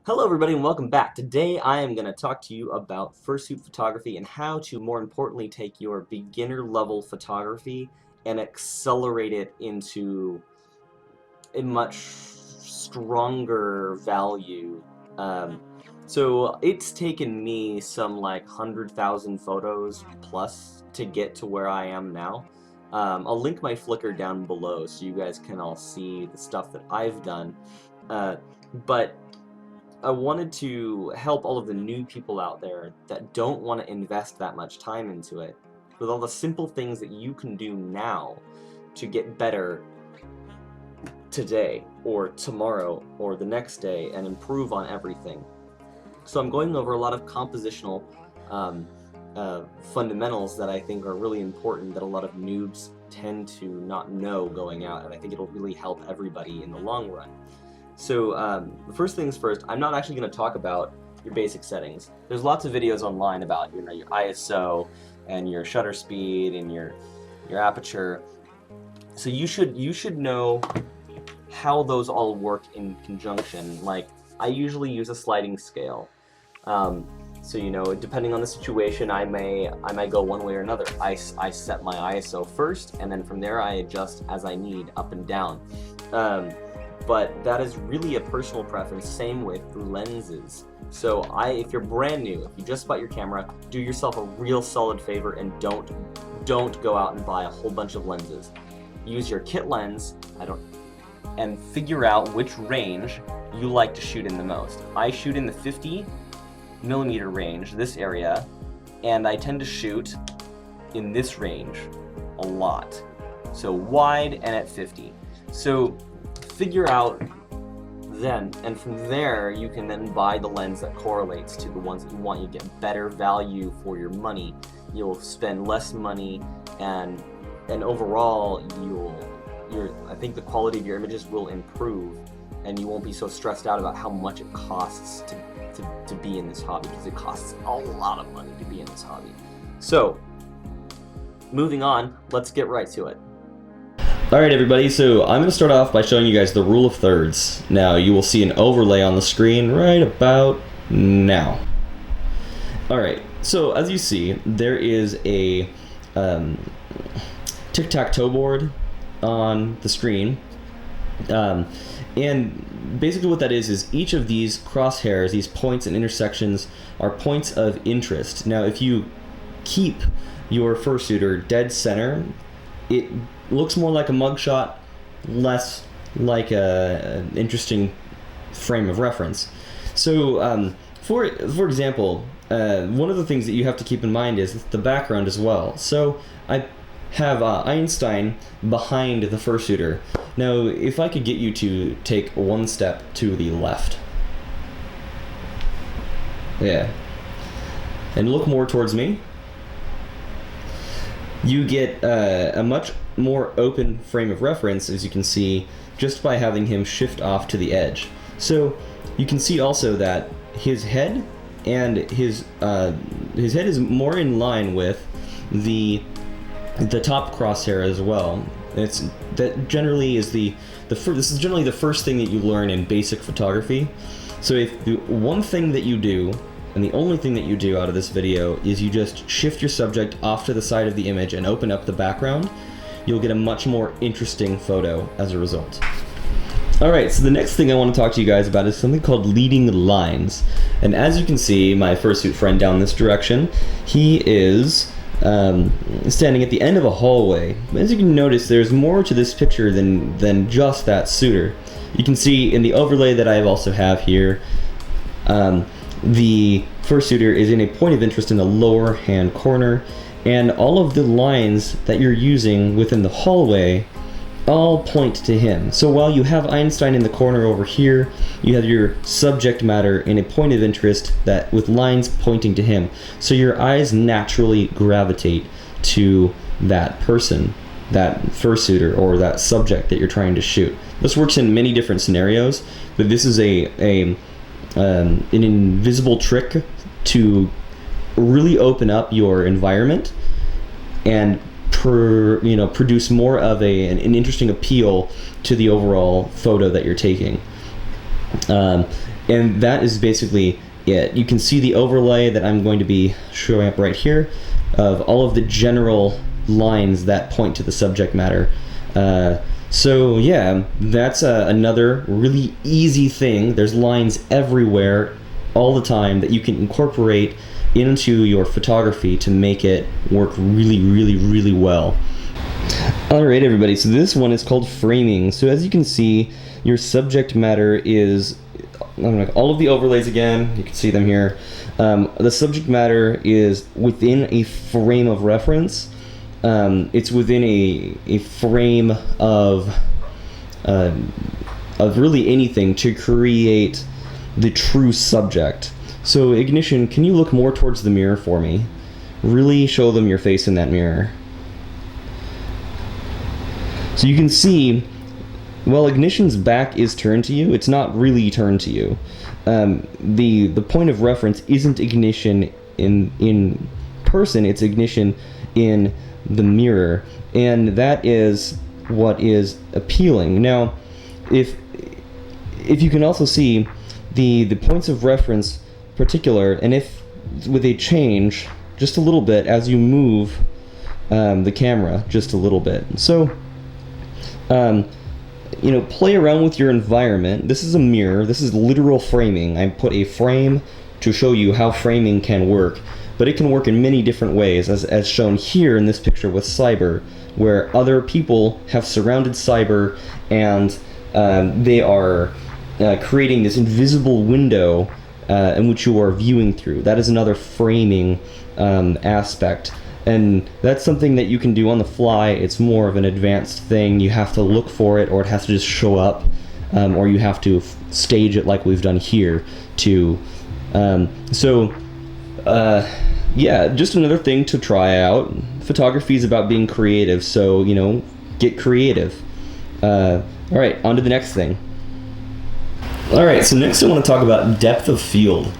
Hello everybody and welcome back. Today I am going to talk to you about fursuit photography and how to more importantly take your beginner level photography and accelerate it into a much stronger value. So it's taken me some like 100,000 photos plus to get to where I am now. I'll link my Flickr down below so you guys can all see the stuff that I've done. But I wanted to help all of the new people out there that don't want to invest that much time into it with all the simple things that you can do now to get better today or tomorrow or the next day and improve on everything. So I'm going over a lot of compositional fundamentals that I think are really important that a lot of noobs tend to not know going out, and I think it'll really help everybody in the long run. So the first things first, I'm not actually going to talk about your basic settings. There's lots of videos online about your ISO and your shutter speed and your aperture. So you should know how those all work in conjunction. Like I usually use a sliding scale. So depending on the situation, I may go one way or another. I set my ISO first, and then from there I adjust as I need up and down. But that is really a personal preference, same with lenses. So if you're brand new, if you just bought your camera, do yourself a real solid favor and don't go out and buy a whole bunch of lenses. Use your kit lens, and figure out which range you like to shoot in the most. I shoot in the 50mm range, this area, and I tend to shoot in this range a lot. So wide and at 50. So figure out then, and from there you can then buy the lens that correlates to the ones that you want. You get better value for your money. You'll spend less money, and overall I think the quality of your images will improve, and you won't be so stressed out about how much it costs to be in this hobby, because it costs a lot of money to be in this hobby. So moving on, let's get right to it. Alright everybody, so I'm going to start off by showing you guys the rule of thirds. Now you will see an overlay on the screen right about now. Alright, so as you see, there is a tic-tac-toe board on the screen. And basically what that is each of these crosshairs, these points and intersections, are points of interest. Now if you keep your fursuiter dead center, it looks more like a mugshot, less like an interesting frame of reference. So for example, one of the things that you have to keep in mind is the background as well. So I have Einstein behind the fursuiter. Now if I could get you to take one step to the left. Yeah. And look more towards me. You get a much more open frame of reference, as you can see, just by having him shift off to the edge. So you can see also that his head and his head is more in line with the top crosshair as well. That generally is this is generally the first thing that you learn in basic photography. So if the one thing that you do, and the only thing that you do out of this video, is you just shift your subject off to the side of the image and open up the background, you'll get a much more interesting photo as a result. Alright, so the next thing I want to talk to you guys about is something called leading lines. And as you can see, my fursuit friend down this direction, he is standing at the end of a hallway. As you can notice, there's more to this picture than just that suitor. You can see in the overlay that I also have here, the fursuiter is in a point of interest in the lower hand corner, and all of the lines that you're using within the hallway all point to him. So while you have Einstein in the corner over here, you have your subject matter in a point of interest that with lines pointing to him. So your eyes naturally gravitate to that person, that fursuiter, or that subject that you're trying to shoot. This works in many different scenarios, but this is an invisible trick to really open up your environment and produce more of an interesting appeal to the overall photo that you're taking. And that is basically it. You can see the overlay that I'm going to be showing up right here of all of the general lines that point to the subject matter. So yeah, that's another really easy thing. There's lines everywhere all the time that you can incorporate into your photography to make it work really, really, really well. Alright everybody, so this one is called framing. So as you can see, your subject matter is, all of the overlays again, you can see them here. The subject matter is within a frame of reference. It's within a frame of really anything to create the true subject. So Ignition, can you look more towards the mirror for me? Really show them your face in that mirror. So you can see, while Ignition's back is turned to you, it's not really turned to you. The point of reference isn't Ignition in person, it's Ignition in the mirror, and that is what is appealing. Now, if you can also see the points of reference particular, and if with a change just a little bit as you move the camera just a little bit. So you know, play around with your environment. This is a mirror, this is literal framing. I put a frame to show you how framing can work, but it can work in many different ways, as shown here in this picture with Cyber, where other people have surrounded Cyber and they are creating this invisible window in which you are viewing through. That is another framing aspect, and that's something that you can do on the fly. It's more of an advanced thing. You have to look for it, or it has to just show up, or you have to stage it like we've done here too. Yeah, just another thing to try out. Photography is about being creative, so, you know, get creative. Alright, on to the next thing. Alright, so next I want to talk about depth of field.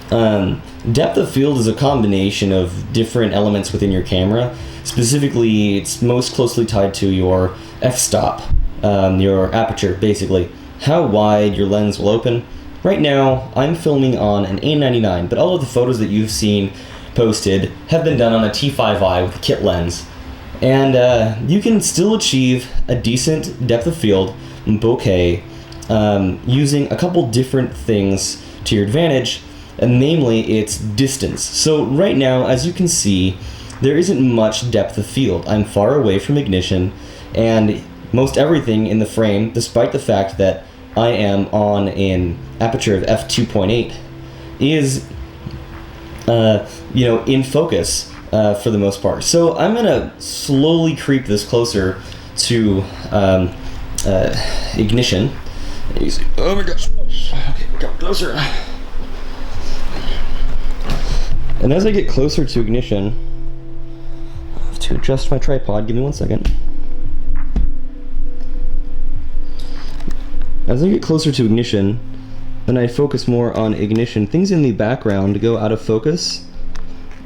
Depth of field is a combination of different elements within your camera. Specifically, it's most closely tied to your f-stop, your aperture, basically. How wide your lens will open. Right now, I'm filming on an A99, but all of the photos that you've seen posted have been done on a T5i with a kit lens. And you can still achieve a decent depth of field bokeh using a couple different things to your advantage, and namely its distance. So right now, as you can see, there isn't much depth of field. I'm far away from Ignition, and most everything in the frame, despite the fact that I am on an aperture of f2.8, is you know, in focus for the most part. So I'm gonna slowly creep this closer to Ignition. Easy. Oh my gosh. Okay, got closer. And as I get closer to Ignition, I have to adjust my tripod. Give me 1 second. As I get closer to Ignition, and I focus more on Ignition, things in the background go out of focus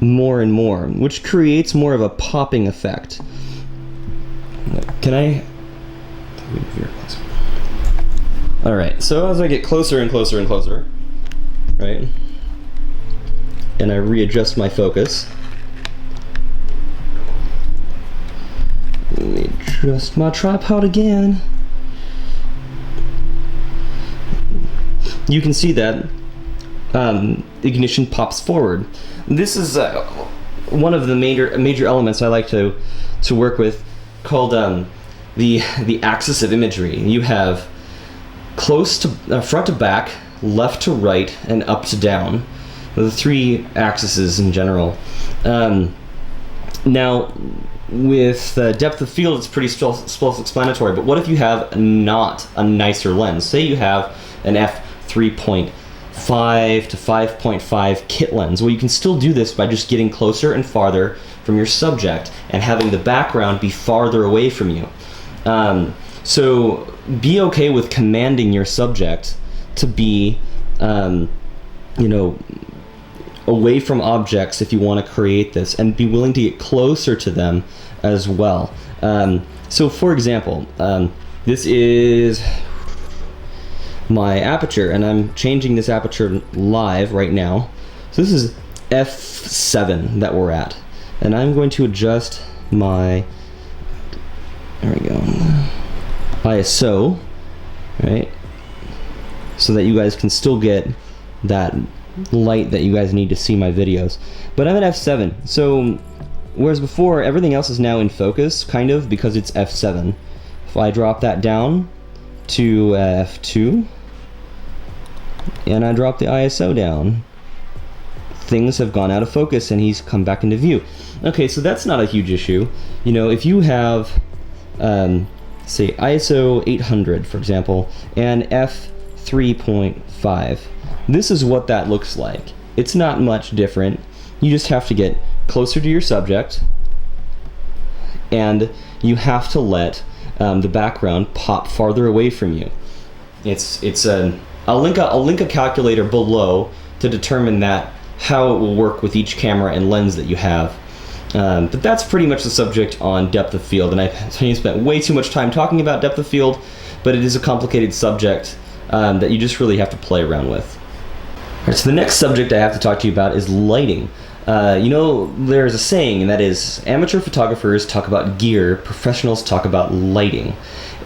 more and more, which creates more of a popping effect. Can I? Alright, so as I get closer and closer and closer, right, and I readjust my focus, let me adjust my tripod again. You can see that Ignition pops forward. This is one of the major elements I like to work with, called the axis of imagery. You have close to front to back, left to right, and up to down. The three axes in general. Now, with depth of field, it's pretty self-explanatory. But what if you have not a nicer lens? Say you have an f3.5 to 5.5 kit lens. Well, you can still do this by just getting closer and farther from your subject and having the background be farther away from you. So be okay with commanding your subject to be, you know, away from objects if you want to create this, and be willing to get closer to them as well. So for example, this is my aperture, and I'm changing this aperture live right now. So this is f7 that we're at, and I'm going to adjust my, there we go, ISO, right, so that you guys can still get that light that you guys need to see my videos. But I'm at f7, so whereas before everything else is now in focus, kind of, because it's f7. If I drop that down to f2 and I drop the ISO down, things have gone out of focus and he's come back into view. Okay, so that's not a huge issue. You know, if you have say ISO 800, for example, and f3.5, this is what that looks like. It's not much different. You just have to get closer to your subject, and you have to let the background pop farther away from you. I'll link a calculator below to determine that, how it will work with each camera and lens that you have. But that's pretty much the subject on depth of field, and I've spent way too much time talking about depth of field, but it is a complicated subject that you just really have to play around with. All right, so the next subject I have to talk to you about is lighting. You know, there's a saying, and that is, amateur photographers talk about gear, professionals talk about lighting,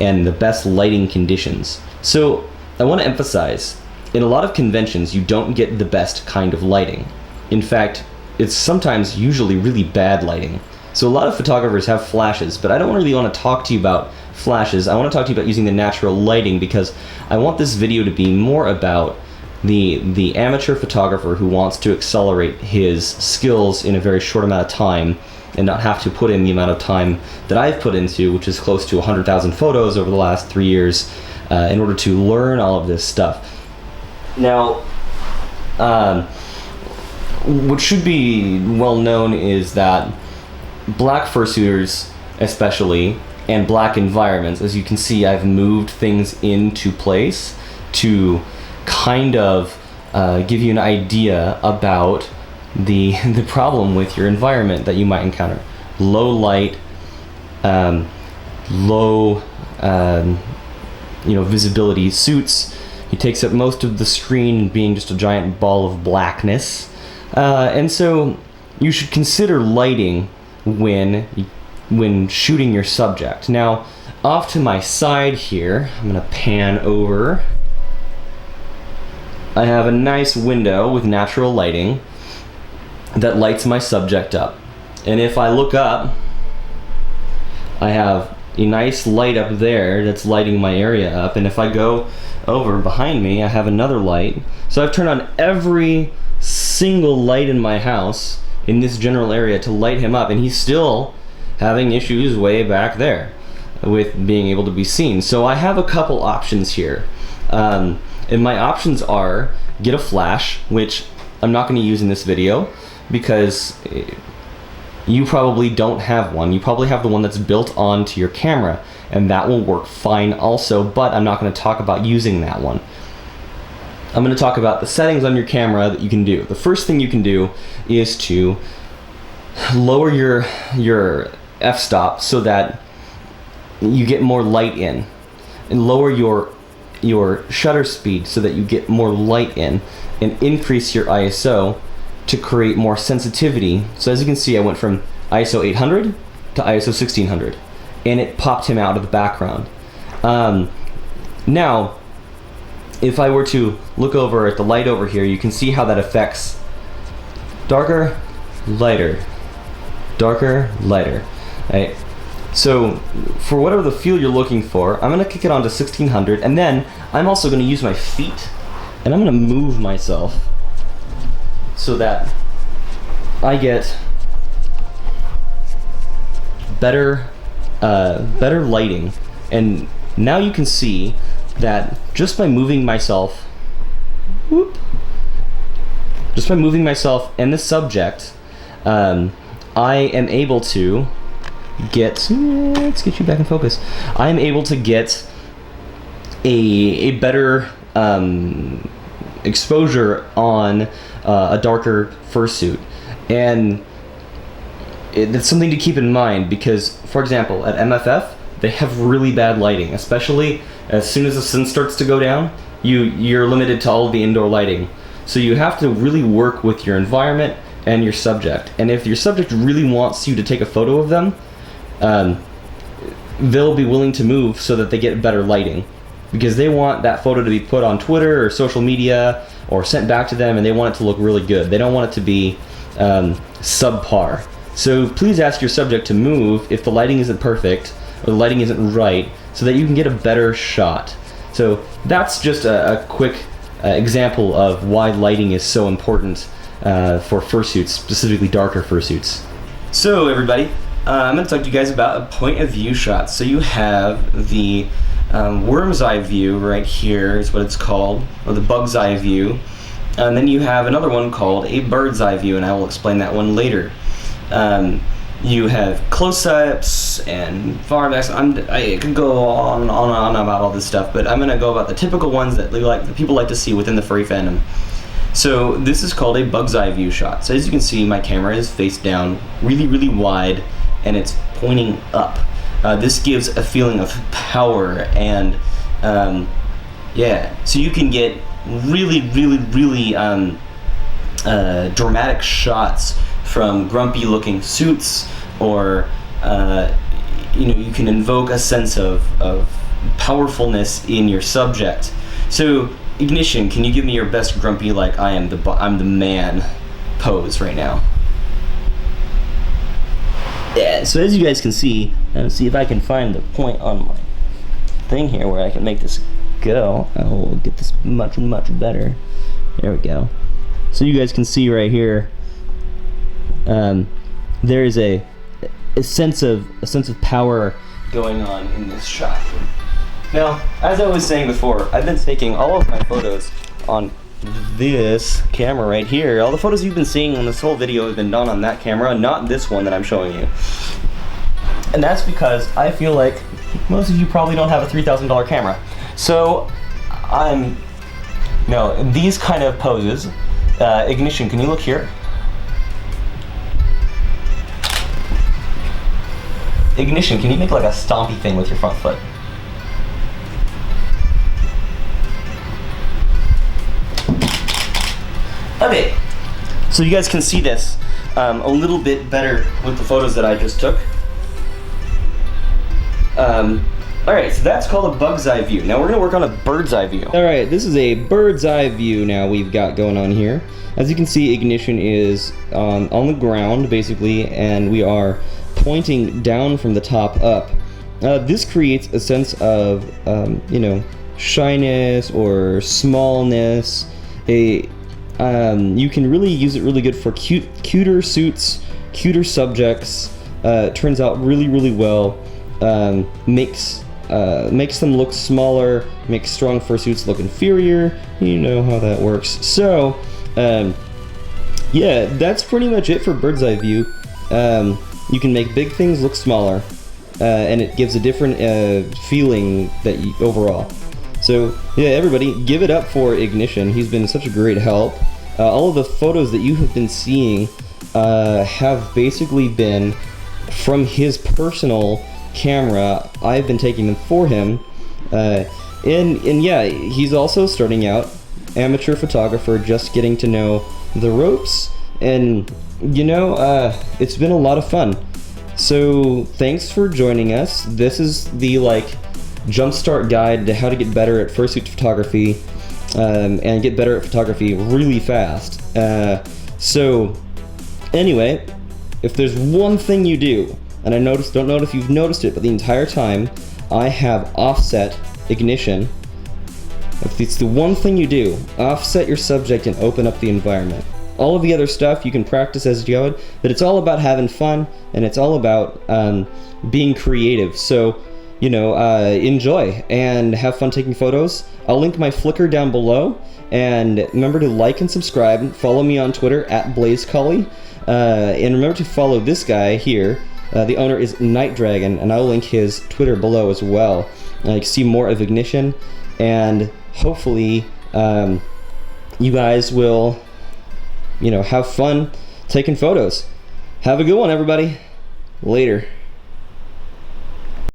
and the best lighting conditions. So I want to emphasize, in a lot of conventions, you don't get the best kind of lighting. In fact, it's sometimes usually really bad lighting. So a lot of photographers have flashes, but I don't really want to talk to you about flashes. I want to talk to you about using the natural lighting, because I want this video to be more about the amateur photographer who wants to accelerate his skills in a very short amount of time and not have to put in the amount of time that I've put into, which is close to 100,000 photos over the last 3 years, in order to learn all of this stuff. Now, what should be well known is that black fursuiters especially, and black environments, as you can see, I've moved things into place to kind of give you an idea about the problem with your environment that you might encounter. Low light, low visibility suits. He takes up most of the screen, being just a giant ball of blackness. And so you should consider lighting when shooting your subject. Now, off to my side here, I'm gonna pan over. I have a nice window with natural lighting that lights my subject up. And if I look up, I have a nice light up there that's lighting my area up. And if I go over behind me, I have another light. So I've turned on every single light in my house in this general area to light him up, and he's still having issues way back there with being able to be seen. So I have a couple options here. And my options are get a flash, which I'm not going to use in this video because you probably don't have one. You probably have the one that's built onto your camera, and that will work fine also, but I'm not going to talk about using that one. I'm going to talk about the settings on your camera that you can do. The first thing you can do is to lower your f-stop so that you get more light in, and lower your shutter speed so that you get more light in, and increase your ISO to create more sensitivity. So as you can see, I went from ISO 800 to ISO 1600, and it popped him out of the background. Now, if I were to look over at the light over here, you can see how that affects darker, lighter, darker, lighter, right? So for whatever the feel you're looking for, I'm going to kick it on to 1600, and then I'm also going to use my feet, and I'm going to move myself so that I get better lighting. And now you can see that just by moving myself, and the subject, I am able to get, let's get you back in focus. I'm able to get a better exposure on a darker fursuit, and it's something to keep in mind because, for example, at MFF they have really bad lighting, especially as soon as the sun starts to go down. you're limited to all of the indoor lighting. So you have to really work with your environment and your subject. And if your subject really wants you to take a photo of them, they'll be willing to move so that they get better lighting, because they want that photo to be put on Twitter or social media or sent back to them, and they want it to look really good. They don't want it to be subpar. So please ask your subject to move if the lighting isn't perfect or the lighting isn't right, so that you can get a better shot. So that's just a quick example of why lighting is so important for fursuits, specifically darker fursuits. So everybody, I'm going to talk to you guys about a point of view shot. So you have the worm's eye view right here is what it's called, or the bug's eye view. And then you have another one called a bird's eye view, and I will explain that one later. You have close-ups and far backs. I could go on and on about all this stuff, but I'm going to go about the typical ones that the people like to see within the furry fandom. So this is called a bug's eye view shot. So as you can see, my camera is face down, really, really wide, and it's pointing up. This gives a feeling of power, and yeah, so you can get really, really, really dramatic shots from grumpy looking suits, or you can invoke a sense of powerfulness in your subject. So Ignition, can you give me your best grumpy, like I'm the man pose right now? Yeah, so as you guys can see if I can find the point on my thing here where I can make this go. I will get this much, much better. There we go. So you guys can see right here, there is a sense of power going on in this shot. Now, as I was saying before, I've been taking all of my photos on this camera right here. All the photos you've been seeing on this whole video have been done on that camera, not this one that I'm showing you. And that's because I feel like most of you probably don't have a $3,000 camera. So these kind of poses, Ignition, can you look here? Ignition, can you make like a stompy thing with your front foot? Okay, so you guys can see this a little bit better with the photos that I just took. Alright, so that's called a bug's eye view. Now we're going to work on a bird's eye view. Alright, this is a bird's eye view now we've got going on here. As you can see, Ignition is on the ground, basically, and we are pointing down from the top up. This creates a sense of, shyness or smallness. You can really use it really good for cuter suits, cuter subjects. It turns out really, really well. Makes them look smaller, makes strong fursuits look inferior. You know how that works. So, yeah, that's pretty much it for bird's eye view. You can make big things look smaller, and it gives a different feeling overall. So yeah, everybody, give it up for Ignition. He's been such a great help. All of the photos that you have been seeing have basically been from his personal camera. I've been taking them for him. And yeah, he's also starting out, amateur photographer, just getting to know the ropes. And it's been a lot of fun. So thanks for joining us. This is the jumpstart guide to how to get better at fursuit photography, and get better at photography really fast. So anyway, if there's one thing you do, and don't know if you've noticed it, but the entire time I have offset Ignition. If it's the one thing you do, offset your subject and open up the environment. All of the other stuff you can practice as you go, but it's all about having fun, and it's all about being creative. So enjoy and have fun taking photos. I'll link my Flickr down below, and remember to like and subscribe. Follow me on Twitter at BlazeCollie, and remember to follow this guy here. The owner is Night Dragon, and I'll link his Twitter below as well. You can see more of Ignition, and hopefully you guys will have fun taking photos. Have a good one, everybody. Later.